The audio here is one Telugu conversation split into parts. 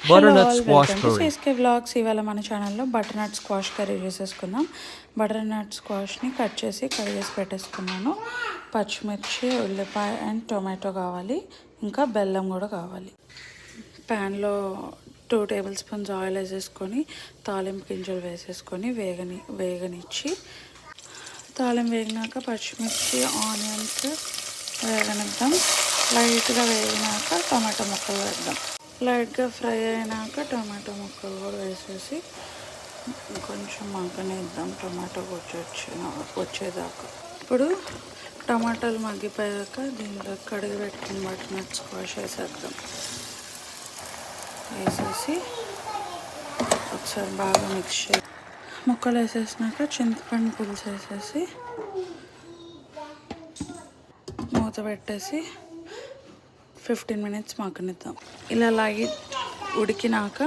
butternut squash welcome to curry. CSK vlogs. ఇవాళ మన ఛానల్లో బటర్నట్ స్క్వాష్ కర్రీ చేసేసుకుందాం. బటర్నట్ స్క్వాష్ని కట్ చేసి కడిగేసి పెట్టేసుకున్నాను. పచ్చిమిర్చి, ఉల్లిపాయ అండ్ టొమాటో కావాలి, ఇంకా బెల్లం కూడా కావాలి. ప్యాన్లో 2 టేబుల్ స్పూన్స్ ఆయిల్ వేసేసుకొని తాలింపు గింజలు వేసేసుకొని వేగనిచ్చి తాలింపు వేగినాక పచ్చిమిర్చి, ఆనియన్స్ వేగనిద్దాం. లైట్గా వేగినాక టమాటో ముక్కలు వేద్దాం. లైట్గా ఫ్రై అయినాక టమాటో ముక్కలు కూడా వేసేసి కొంచెం మగ్గనిద్దాం, టమాటో వచ్చేదాకా. ఇప్పుడు టమాటాలు మగ్గిపోయాక దీంట్లో కడిగి పెట్టుకుని బటర్నట్ స్క్వాష్ వేసేద్దాం. వేసేసి ఒకసారి బాగా మిక్స్ చేసి ముక్కలు వేసేసినాక చింతపండు పులుసు వేసేసి మూత పెట్టేసి 15 మినిట్స్ మగ్గనిద్దాం. ఇలా లైట్ ఉడికినాక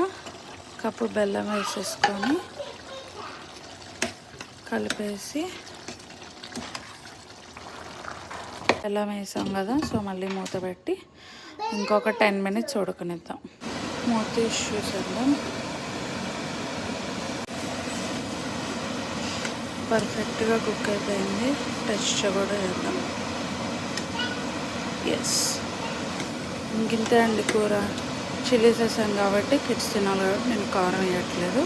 కప్పు బెల్లం వేసేసుకొని కలిపేసి బెల్లం వేసాం కదా, సో మళ్ళీ మూత పెట్టి ఇంకొక 10 మినిట్స్ ఉడకనిద్దాం. మూత తీసి చూసేద్దాం. పర్ఫెక్ట్గా కుక్ అయిపోయింది. టెక్స్చర్ కూడా వేద్దాం. ఎస్, ఇంకింతే అండి కూర. చిల్లీస్ వేసాను కాబట్టి కిడ్స్ తినాలి కాబట్టి నేను కారం వేయట్లేదు.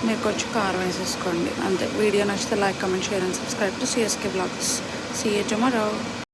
మీకు వచ్చి కారం వేసేసుకోండి అంతే. వీడియో నచ్చితే like, comment, share and subscribe to CSK vlogs. See you tomorrow.